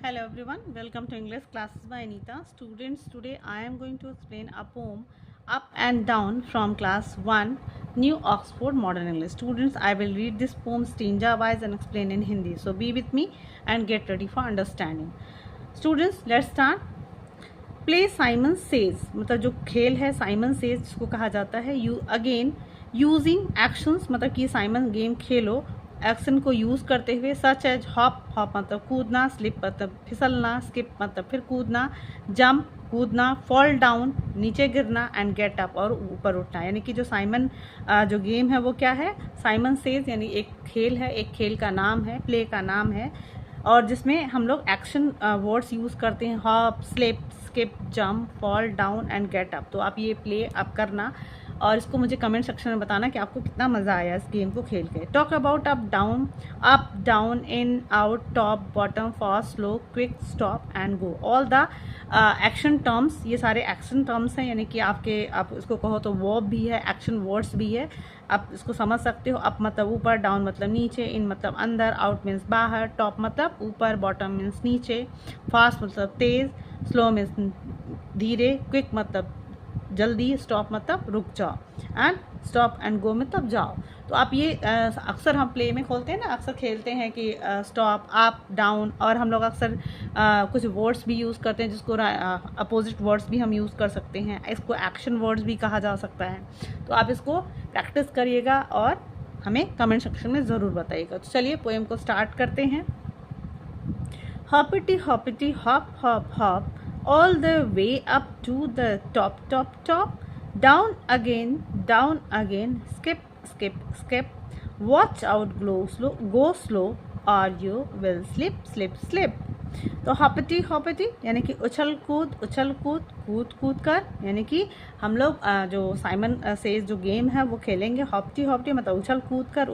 Hello everyone, welcome to English classes by Anita. Students, today I am going to explain a poem Up and Down from class 1 New Oxford Modern English. Students, I will read this poem stanza wise and explain in Hindi. So be with me and get ready for understanding. Students, let's start. Play Simon says मतलब जो खेल है Simon says जिसको कहा जाता है you again using actions मतलब कि साइमन गेम खेलो एक्शन को यूज़ करते हुए सच एज हॉप हॉप मतलब कूदना स्लिप मतलब फिसलना स्किप मतलब फिर कूदना जंप कूदना फॉल डाउन नीचे गिरना एंड गेट अप और ऊपर उठना। यानी कि जो साइमन जो गेम है वो क्या है, साइमन सेज यानी एक खेल है, एक खेल का नाम है, प्ले का नाम है और जिसमें हम लोग एक्शन वर्ड्स यूज़ करते हैं hop slip skip jump fall down and get up. तो आप ये प्ले अप करना और इसको मुझे कमेंट सेक्शन में बताना कि आपको कितना मज़ा आया इस गेम को खेल के। Talk about up down in out top bottom fast slow quick stop and go all the action terms. ये सारे एक्शन टर्म्स हैं यानी कि आप इसको कहो तो वर्ब भी है, एक्शन वर्ड्स भी है, आप इसको समझ सकते हो। अप मतलब ऊपर, डाउन मतलब नीचे, इन मतलब अंदर, आउट मीन्स बाहर, टॉप मतलब ऊपर, बॉटम मीन्स नीचे, फास्ट मतलब तेज़, स्लो मीन्स धीरे, क्विक मतलब जल्दी, स्टॉप मतलब रुक जाओ एंड स्टॉप एंड गो मतलब जाओ। तो आप ये अक्सर हम प्ले में खोलते हैं ना, अक्सर खेलते हैं कि स्टॉप अप डाउन और हम लोग अक्सर कुछ वर्ड्स भी यूज़ करते हैं जिसको अपोजिट वर्ड्स भी हम यूज़ कर सकते हैं, इसको एक्शन वर्ड्स भी कहा जा सकता है। तो आप इसको प्रैक्टिस करिएगा और हमें कमेंट सेक्शन में ज़रूर बताइएगा। तो चलिए पोएम को स्टार्ट करते हैं। Hoppity hoppity hop hop hop, all the way up to the top top top. Down again, skip skip skip. Watch out, go slow, or you will slip. तो हॉपिटी हॉपिटी यानी कि उछल कूद कूद कूद कर, यानी कि हम लोग जो साइमन सेज जो गेम है वो खेलेंगे। हॉपिटी हॉपिटी मतलब उछल कूद कर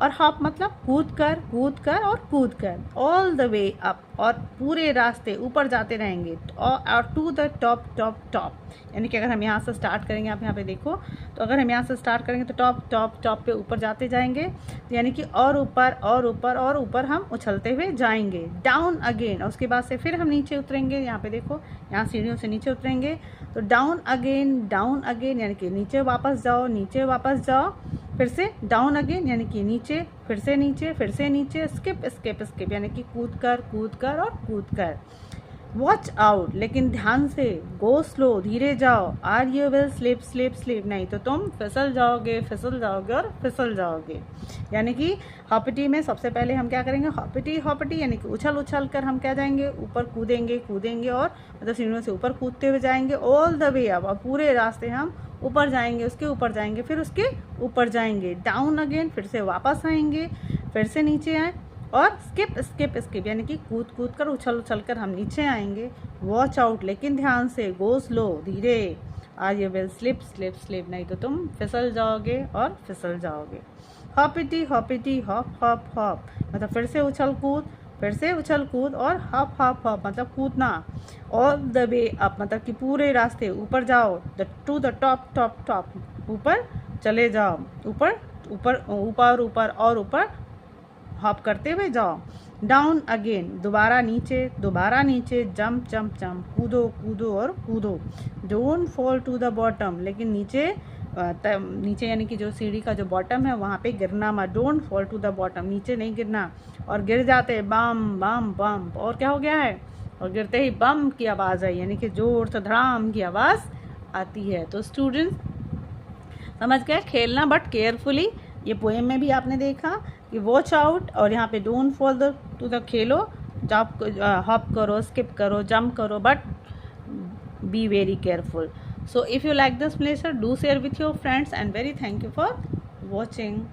और हॉप मतलब कूद कर और कूद कर। ऑल द वे अप और पूरे रास्ते ऊपर जाते रहेंगे और to the top top top यानी कि अगर हम यहाँ से स्टार्ट करेंगे, आप यहाँ पे देखो, तो अगर हम यहाँ से स्टार्ट करेंगे तो टॉप टॉप टॉप पे ऊपर जाते जाएंगे, तो यानी कि और ऊपर हम उछलते हुए जाएंगे। डाउन अगेन और उसके बाद से फिर हम नीचे उतरेंगे, यहाँ पे देखो, यहाँ सीढ़ियों से नीचे उतरेंगे तो डाउन अगेन यानी कि नीचे वापस जाओ, फिर से डाउन अगेन यानी कि नीचे, फिर से नीचे, स्किप यानी कि कूद कर और कूद कर। वॉच आउट लेकिन ध्यान से, गो स्लो धीरे जाओ, आर यू विल स्लिप नहीं तो तुम फिसल जाओगे और फिसल जाओगे। यानी कि हॉपिटी में सबसे पहले हम क्या करेंगे, हॉपिटी यानी कि उछल कर हम क्या जाएंगे, ऊपर कूदेंगे और मतलब सीढ़ियों से ऊपर कूदते हुए जाएंगे। ऑल द वे अप और पूरे रास्ते हम ऊपर जाएंगे, उसके ऊपर जाएंगे, फिर उसके ऊपर जाएंगे। डाउन अगेन फिर से वापस आएंगे, फिर से नीचे आए और स्किप यानी कि कूद कर उछल कर हम नीचे आएंगे। वॉच आउट लेकिन ध्यान से, गो स्लो धीरे, आर यू विल स्लिप नहीं तो तुम फिसल जाओगे और फिसल जाओगे। हॉपिटी हॉप मतलब फिर से उछल कूद और हॉप मतलब कूदना। ऑल द वे अप मतलब कि पूरे रास्ते ऊपर जाओ, टू द टॉप ऊपर चले जाओ, ऊपर हॉप करते हुए जाओ। डाउन अगेन दोबारा नीचे, जंप कूदो और कूदो। Don't fall to the bottom लेकिन नीचे यानी कि जो सीढ़ी का जो बॉटम है वहाँ पे गिरना मत। Don't fall to the bottom नीचे नहीं गिरना, और गिर जाते बम और क्या हो गया है, और गिरते ही बम की आवाज़ आई यानी कि जोर से धड़ाम की आवाज़ आती है। तो स्टूडेंट्स समझ गए, खेलना बट केयरफुली। ये पोएम में भी आपने देखा कि वॉच आउट और यहाँ पे don't fall to the Khelo, hop करो, स्किप करो, जंप करो, but be very careful. So if you like this pleasure, do share with your friends and very thank you for watching.